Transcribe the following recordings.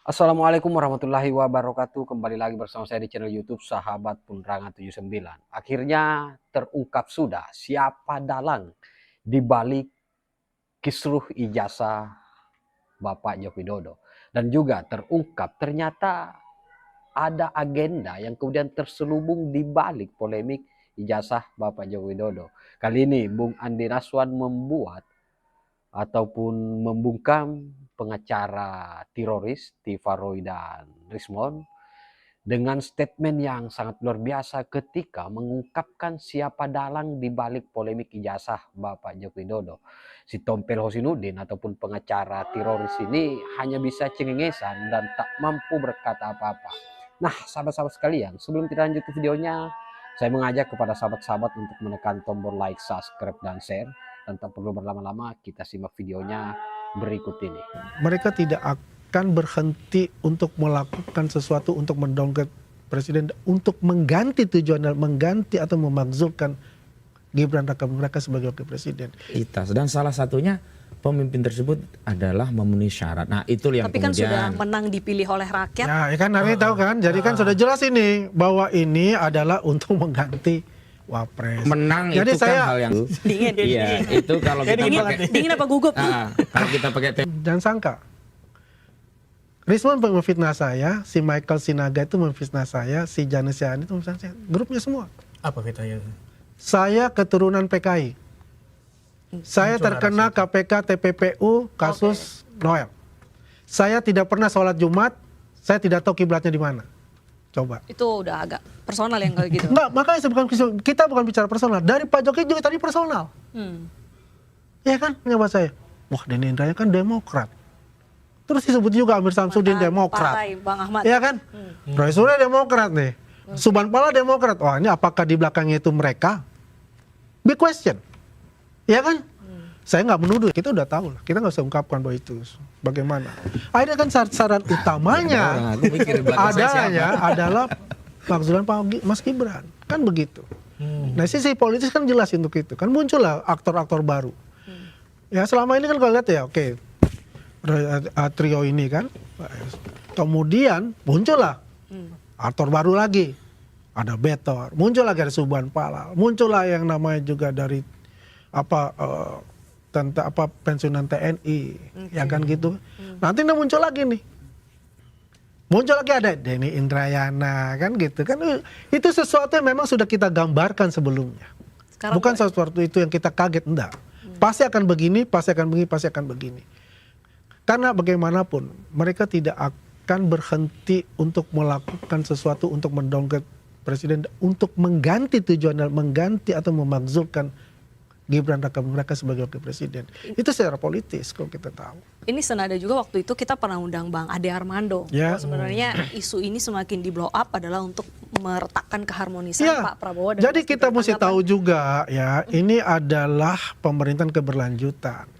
Assalamualaikum warahmatullahi wabarakatuh. Kembali lagi bersama saya di channel YouTube Sahabat Penerangan 79. Akhirnya terungkap sudah siapa dalang di balik kisruh ijazah Bapak Joko Widodo. Dan juga terungkap ternyata ada agenda yang kemudian terselubung di balik polemik ijazah Bapak Joko Widodo. Kali ini Bung Andi Naswan membuat ataupun membungkam pengacara teroris Tifaroy dan Rismon dengan statement yang sangat luar biasa ketika mengungkapkan siapa dalang di balik polemik ijazah Bapak Joko Widodo. Si Tompel Hosinuddin ataupun pengacara teroris ini hanya bisa cengengesan dan tak mampu berkata apa-apa. Nah, sahabat-sahabat sekalian, sebelum kita lanjut ke videonya, saya mengajak kepada sahabat-sahabat untuk menekan tombol like, subscribe, dan share. Dan tak perlu berlama-lama, kita simak videonya berikut ini. Mereka tidak akan berhenti untuk melakukan sesuatu untuk mendowngrade presiden, untuk mengganti tujuan dan mengganti atau memakzulkan Gibran raka mereka sebagai wakil presiden. Dan salah satunya pemimpin tersebut adalah memenuhi syarat. Nah, itu yang tapi kemudian kan sudah menang dipilih oleh rakyat. Ya kan hari ini tahu kan, jadi kan sudah jelas ini bahwa ini adalah untuk mengganti wapres. menang. Jadi itu saya, kan hal yang Dingin. iya, itu kalau kita pakai Dingin apa gugup? kalau kita pakai jangan sangka Rismon memfitnah saya, si Michael Sinaga itu memfitnah saya, si Janes Yaan itu memfitnah saya, grupnya semua. Apa katanya? Saya keturunan PKI. Saya terkena KPK TPPU kasus Noel. Saya tidak pernah sholat Jumat, saya tidak tahu kiblatnya di mana. Coba. Itu udah agak personal yang kayak gitu. Enggak, makanya kita bukan bicara personal. Dari Pak Jokowi juga tadi personal. Ya kan, nggak saya. Wah, Denny Indrayana kan Demokrat. Terus disebut juga Amir Samsudin Demokrat. Partai Bang Ahmad. Ya kan? Roy Suryo Demokrat nih. Subhan Pala Demokrat. Wah, ini apakah di belakangnya itu mereka? Big question. Ya kan? Saya nggak menuduh, kita udah tahu lah. Kita nggak usah ungkapkan bahwa itu bagaimana. Akhirnya kan syarat utamanya adalah makzulan Mas Gibran. Kan begitu. Nah, sisi politis kan jelas untuk itu. Kan muncullah aktor-aktor baru. Ya selama ini kan kalau lihat ya oke. Trio ini kan. Kemudian muncullah aktor baru lagi. Ada Betor, muncul lagi ada Subhan Pala, muncullah yang namanya juga dari pensiunan TNI, ya kan gitu. Nanti muncul lagi nih. Muncul lagi ada Denny Indrayana kan gitu kan, itu sesuatu yang memang sudah kita gambarkan sebelumnya. Sekarang bukan sesuatu itu yang kita kaget, enggak. Pasti akan begini, pasti akan begini, pasti akan begini. Karena bagaimanapun mereka tidak akan berhenti untuk melakukan sesuatu untuk mendowngrade presiden, untuk mengganti tujuan dan mengganti atau memakzulkan Gibran raka mereka sebagai wakil presiden. Itu secara politis kalau kita tahu. Ini senada juga waktu itu kita pernah undang Bang Ade Armando. Ya. Sebenarnya isu ini semakin di blow up adalah untuk meretakkan keharmonisan Ya. Pak Prabowo dan Jadi Mas kita Gibran. mesti tahu juga ya, ini adalah pemerintahan keberlanjutan.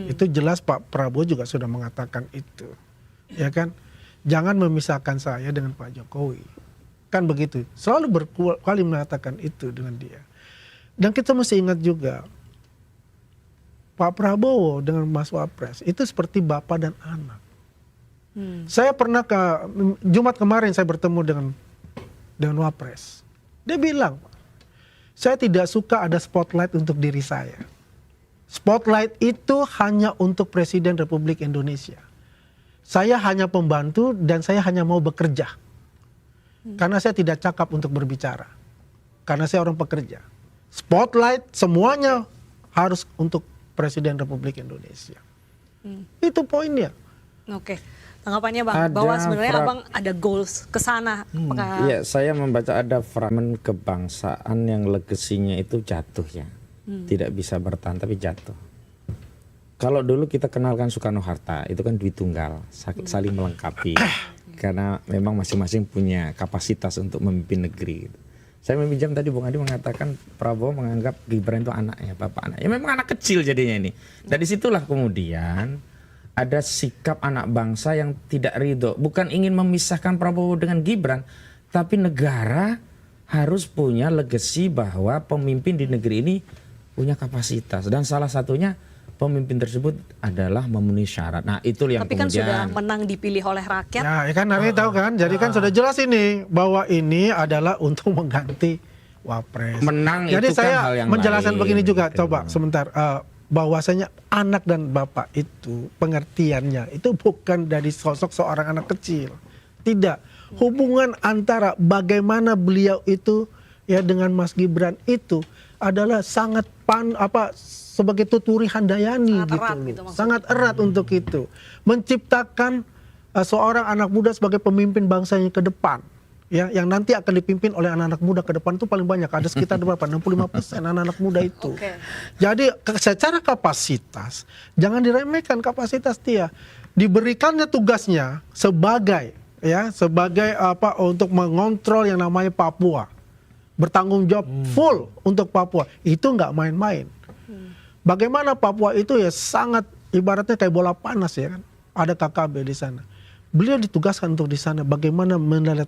Itu jelas Pak Prabowo juga sudah mengatakan itu. Ya kan? Jangan memisahkan saya dengan Pak Jokowi. Kan begitu. Selalu berkali mengatakan itu dengan dia. Dan kita mesti ingat juga, Pak Prabowo dengan Mas Wapres itu seperti bapak dan anak. Saya pernah Jumat kemarin saya bertemu dengan Wapres. Dia bilang, saya tidak suka ada spotlight untuk diri saya. Spotlight itu hanya untuk Presiden Republik Indonesia. Saya hanya pembantu dan saya hanya mau bekerja. Karena saya tidak cakap untuk berbicara. Karena saya orang pekerja. Spotlight semuanya harus untuk Presiden Republik Indonesia. Itu poinnya. Oke. Tanggapannya Bang, bahwa sebenarnya Abang ada goals ke sana. Iya, saya membaca ada fragmen kebangsaan yang legasinya itu jatuh ya. Tidak bisa bertahan tapi jatuh. Kalau dulu kita kenalkan Soekarno-Hatta, itu kan duit tunggal, saling melengkapi. Karena memang masing-masing punya kapasitas untuk memimpin negeri. Saya meminjam tadi Bung Adi mengatakan Prabowo menganggap Gibran itu anaknya, bapak anaknya. Ya memang anak kecil jadinya ini. Dari situlah kemudian ada sikap anak bangsa yang tidak ridho. Bukan ingin memisahkan Prabowo dengan Gibran, tapi negara harus punya legasi bahwa pemimpin di negeri ini punya kapasitas. Dan salah satunya pemimpin tersebut adalah memenuhi syarat. Nah, itu yang Tapi kan sudah kemudian menang dipilih oleh rakyat. Ya kan hari tahu kan, jadi kan sudah jelas ini bahwa ini adalah untuk mengganti wapres. menang Jadi itu kan saya hal yang menjelaskan lain, begini juga, gitu. coba sebentar. Bahwasanya anak dan bapak itu pengertiannya itu bukan dari sosok seorang anak kecil. Tidak. Hubungan antara bagaimana beliau itu ya dengan Mas Gibran itu adalah sangat sebagai tuturi handayani Sangat gitu erat loh. gitu maksudnya. Sangat erat untuk itu. Menciptakan seorang anak muda sebagai pemimpin bangsanya ke depan. Ya, yang nanti akan dipimpin oleh anak-anak muda ke depan itu paling banyak, ada sekitar berapa? 65% anak-anak muda itu. Oke. Jadi secara kapasitas jangan diremehkan kapasitas dia. Diberikannya tugasnya sebagai untuk mengontrol yang namanya Papua. Bertanggung jawab full untuk Papua. Itu nggak main-main. Bagaimana Papua itu ya sangat ibaratnya kayak bola panas ya kan. Ada KKB di sana. Beliau ditugaskan untuk di sana bagaimana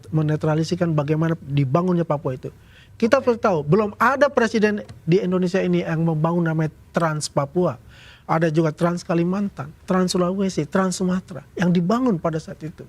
menetralisikan bagaimana dibangunnya Papua itu. Kita perlu tahu belum ada presiden di Indonesia ini yang membangun namanya Trans Papua. Ada juga Trans Kalimantan, Trans Sulawesi, Trans Sumatera yang dibangun pada saat itu.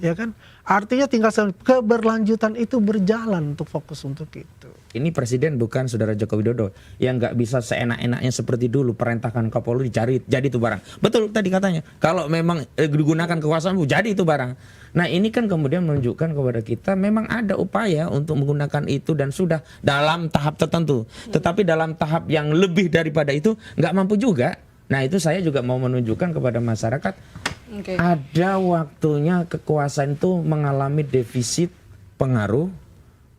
Ya kan? Artinya tinggal keberlanjutan itu berjalan untuk fokus untuk itu. ini presiden bukan saudara Joko Widodo yang nggak bisa seenak-enaknya seperti dulu perintahkan Kapolri dicari jadi itu barang. Betul tadi katanya. Kalau memang digunakan kekuasaan jadi itu barang. Nah ini kan kemudian menunjukkan kepada kita memang ada upaya untuk menggunakan itu dan sudah dalam tahap tertentu. Tetapi dalam tahap yang lebih daripada itu nggak mampu juga. Nah itu saya juga mau menunjukkan kepada masyarakat ada waktunya kekuasaan itu mengalami defisit pengaruh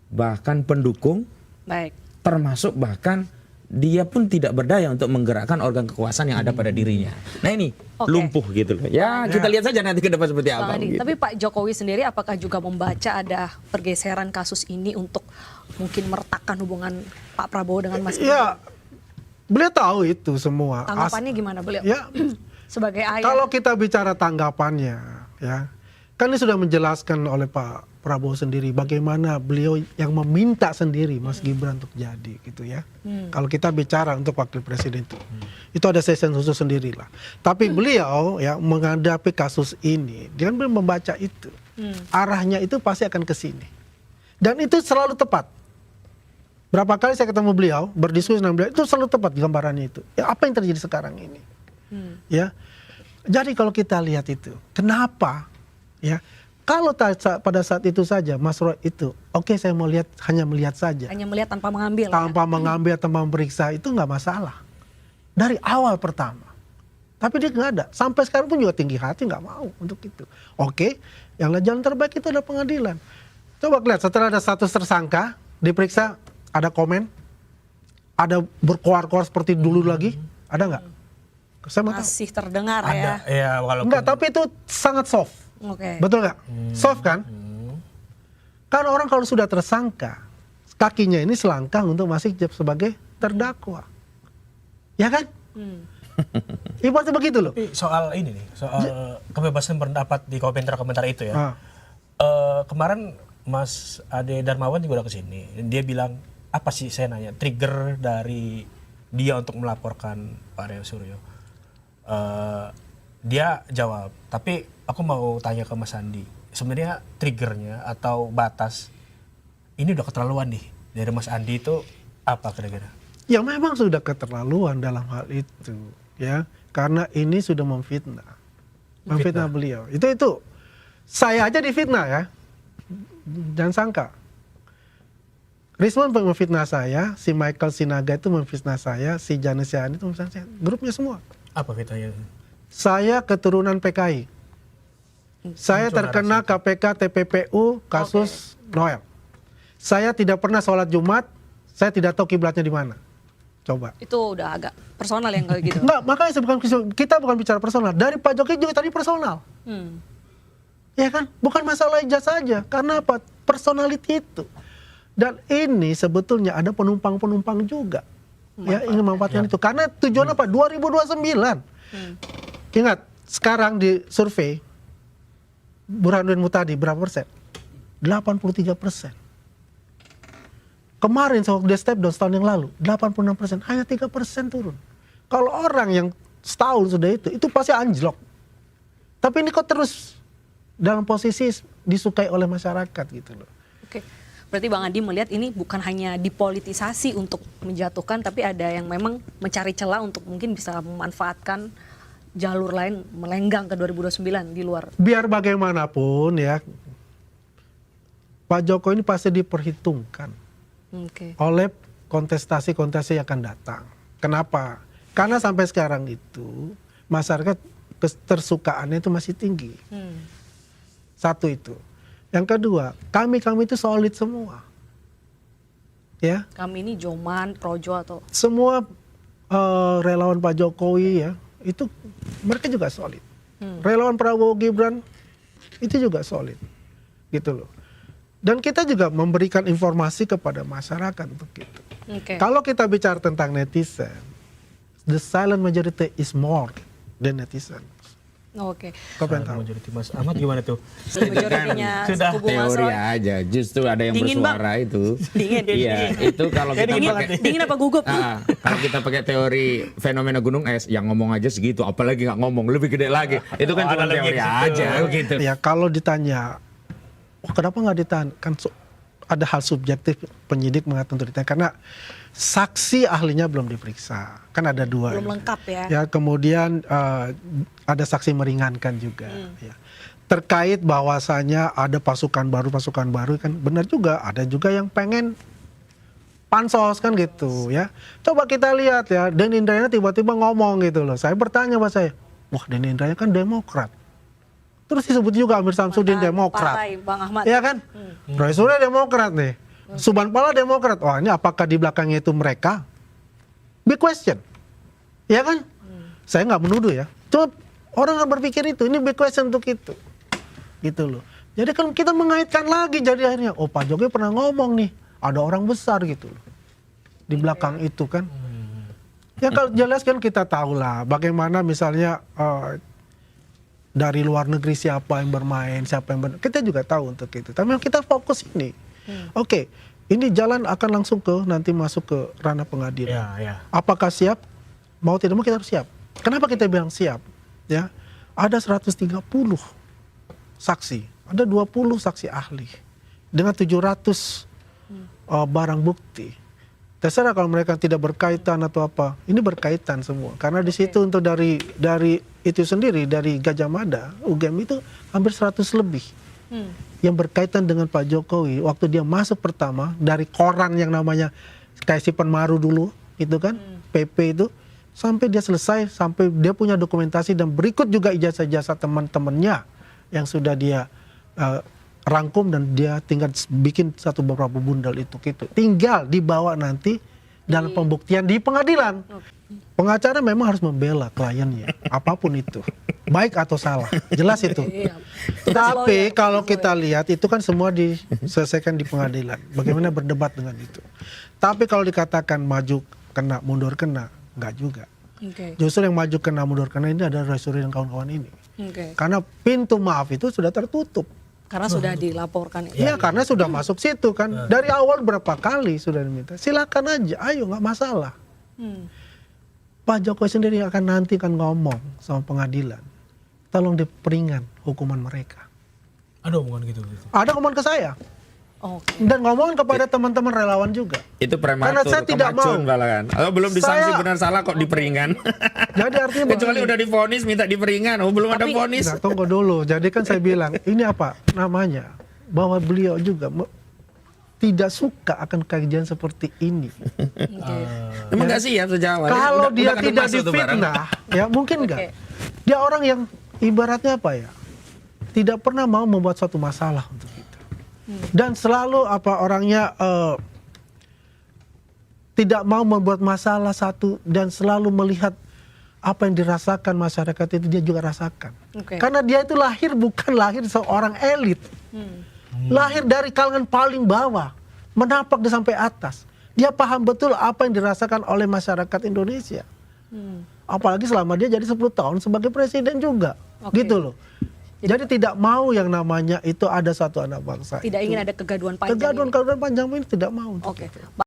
bahkan pendukung. Baik. Termasuk bahkan dia pun tidak berdaya untuk menggerakkan organ kekuasaan yang ada pada dirinya. Nah ini lumpuh gitu loh. Ya kita lihat saja nanti ke depan seperti apa. Adi, gitu. tapi Pak Jokowi sendiri apakah juga membaca ada pergeseran kasus ini untuk mungkin meretakkan hubungan Pak Prabowo dengan Mas Gibran? Ya, beliau tahu itu semua. Tanggapannya gimana beliau? Ya, sebagai ayah. kalau kita bicara tanggapannya, ya, kan ini sudah menjelaskan oleh Pak Prabowo sendiri bagaimana beliau yang meminta sendiri Mas Gibran untuk jadi gitu ya. Kalau kita bicara untuk wakil presiden itu ada session khusus sendiri lah. Tapi beliau ya menghadapi kasus ini, dia kan belum membaca itu. Arahnya itu pasti akan ke sini. Dan itu selalu tepat. Berapa kali saya ketemu beliau, berdiskusi dengan beliau, itu selalu tepat gambarannya itu. Ya, apa yang terjadi sekarang ini? Ya. Jadi kalau kita lihat itu, kenapa ya? Kalau pada saat itu saja Mas Roy itu, oke, saya mau lihat, hanya melihat saja. Hanya melihat tanpa mengambil. Tanpa mengambil, tanpa memeriksa, itu nggak masalah. Dari awal pertama. Tapi dia nggak ada. Sampai sekarang pun juga tinggi hati nggak mau untuk itu. Oke, yang jalan terbaik itu adalah pengadilan. Coba lihat setelah ada status tersangka, diperiksa, ada komen, ada berkoar-koar seperti dulu lagi, ada nggak? Saya mau tahu. Masih terdengar Ada, ya. ya walaupun Enggak, tapi itu sangat soft. Oke. Betul nggak? Soft kan? Kan orang kalau sudah tersangka, kakinya ini selangkah untuk masih sebagai terdakwa. Ya kan? Ibaratnya begitu loh. Tapi soal ini nih, soal kebebasan berpendapat di komentar-komentar itu ya. Kemarin Mas Ade Darmawan juga udah kesini. Dia bilang, apa sih, saya nanya, trigger dari dia untuk melaporkan Pak Rio Suryo. Dia jawab, tapi aku mau tanya ke Mas Andi, sebenarnya triggernya atau batas ini udah keterlaluan nih dari Mas Andi itu apa kira-kira? Ya memang sudah keterlaluan dalam hal itu, ya, karena ini sudah memfitnah beliau. Itu saya aja difitnah ya, jangan sangka. Risman memfitnah saya, si Michael Sinaga itu memfitnah saya, si Janes Yahani itu memfitnah saya, grupnya semua. Apa fitnahnya? Saya keturunan PKI. Saya terkena KPK TPPU kasus Noel. Saya tidak pernah sholat Jumat. Saya tidak tahu kiblatnya di mana. Coba. Itu udah agak personal yang kayak gitu. Enggak, makanya kita bukan bicara personal. Dari Pak Jokowi juga tadi personal. Ya kan? Bukan masalah ijazah saja. Karena apa? Personality itu. Dan ini sebetulnya ada penumpang-penumpang juga. Ya, ingin memanfaatkan itu. Karena tujuan apa? 2029. Ingat, sekarang di survei Burhanuddin Mutadi berapa persen? 83%. Kemarin waktu dia step down setahun yang lalu 86%, hanya 3% turun. Kalau orang yang setahun sudah itu pasti anjlok. Tapi ini kok terus dalam posisi disukai oleh masyarakat gitu loh. Oke. Berarti Bang Adi melihat ini bukan hanya dipolitisasi untuk menjatuhkan, tapi ada yang memang mencari celah untuk mungkin bisa memanfaatkan jalur lain melenggang ke 2029 di luar. Biar bagaimanapun ya, Pak Jokowi ini pasti diperhitungkan Oke. oleh kontestasi-kontestasi yang akan datang. Kenapa? Karena sampai sekarang itu masyarakat ketersukaannya itu masih tinggi. Satu itu. Yang kedua, kami itu solid semua. Ya, Kami ini Joman, Projo atau semua relawan Pak Jokowi ya, itu mereka juga solid. Relawan Prabowo Gibran itu juga solid. Gitu loh. Dan kita juga memberikan informasi kepada masyarakat untuk itu. Oke. Kalau kita bicara tentang netizen, the silent majority is more than netizen. Oke. Komentar. Majority Mas Ahmad gimana tuh? Majoritinya sudah kubu Mas Teori Roy. aja, justru ada yang Dingin, bersuara itu. Dingin. Iya, itu kalau kita pakai Dingin apa gugup? kalau kita pakai teori fenomena gunung es, yang ngomong aja segitu, apalagi nggak ngomong lebih gede lagi. Itu kan cuma ada lagi teori gitu. aja gitu. Ya kalau ditanya, kenapa nggak ditahan? Kan ada hal subjektif penyidik mengatakan untuk ditahan karena saksi ahlinya belum diperiksa. Kan ada dua. Belum lengkap ya. Ya kemudian ada saksi meringankan juga. Ya. Terkait bahwasanya ada pasukan baru kan benar juga. Ada juga yang pengen pansos kan gitu ya. Coba kita lihat ya, Denny Indrayana tiba-tiba ngomong gitu loh. Saya bertanya sama saya, wah Denny Indrayana kan Demokrat. Terus disebut juga Amir Samsudin Demokrat. Partai Bang Ahmad. Iya kan? Roy Suryo Demokrat nih. Subhan Pala Demokrat. Wah ini apakah di belakangnya itu mereka? Big question. Iya kan? Saya nggak menuduh ya. Cuma orang nggak berpikir itu. Ini big question untuk itu. Gitu loh. Jadi kalau kita mengaitkan lagi jadi akhirnya, oh Pak Jokowi pernah ngomong nih. Ada orang besar gitu loh. Di belakang itu kan. Ya kalau jelas kan kita tahu lah. Bagaimana misalnya dari luar negeri siapa yang bermain, siapa yang kita juga tahu untuk itu. Tapi kita fokus ini. Oke, ini jalan akan langsung ke nanti masuk ke ranah pengadilan. Ya. Apakah siap? Mau tidak mau kita harus siap. Kenapa kita bilang siap? Ya, ada 130 saksi, ada 20 saksi ahli dengan 700 barang bukti. Terserah kalau mereka tidak berkaitan atau apa. Ini berkaitan semua. Karena di situ untuk dari itu sendiri, dari Gajah Mada, UGM itu hampir 100 lebih. Yang berkaitan dengan Pak Jokowi. Waktu dia masuk pertama, dari koran yang namanya kayak si Penmaru dulu, itu kan, PP itu, sampai dia selesai, sampai dia punya dokumentasi dan berikut juga ijazah-ijazah teman-temannya yang sudah dia rangkum dan dia tinggal bikin satu beberapa bundel itu gitu. Tinggal dibawa nanti dalam pembuktian di pengadilan. Pengacara memang harus membela kliennya, apapun itu, baik atau salah, jelas itu. Tapi kalau kita lihat itu kan semua diselesaikan di pengadilan. Bagaimana berdebat dengan itu. Tapi kalau dikatakan maju kena, mundur kena, enggak juga. Justru yang maju kena, mundur kena ini adalah Roy Suryo dan kawan-kawan ini. Karena pintu maaf itu sudah tertutup. Karena sudah dilaporkan. Iya, karena sudah masuk situ kan. Dari awal berapa kali sudah diminta. Silakan aja, ayo nggak masalah. Pak Jokowi sendiri akan nanti kan ngomong sama pengadilan. Tolong diperingan hukuman mereka. Ada omongan gitu. Ada ngomong ke saya. Dan ngomong kepada teman-teman relawan juga. Itu prematur, karena saya tidak mau. Kan. Oh, belum disanksi benar salah kok diperingan. Jadi artinya kecuali udah divonis minta diperingan. Oh, belum ada vonis. Nah, tunggu dulu. Jadi kan saya bilang, ini apa namanya? Bahwa beliau juga tidak suka akan kajian seperti ini. Emang nggak siap sejak awal. Kalau dia tidak difitnah, ya mungkin enggak. Dia orang yang ibaratnya apa ya? Tidak pernah mau membuat suatu masalah untuk kita. Dan selalu apa orangnya tidak mau membuat masalah satu dan selalu melihat apa yang dirasakan masyarakat itu dia juga rasakan. Karena dia itu bukan lahir seorang elit. Lahir dari kalangan paling bawah, menapak dia sampai atas. Dia paham betul apa yang dirasakan oleh masyarakat Indonesia. Apalagi selama dia jadi 10 tahun sebagai presiden juga. Gitu loh. Jadi tidak mau yang namanya itu ada satu anak bangsa. Tidak ingin ada kegaduhan panjang. Kegaduhan panjang ini tidak mau.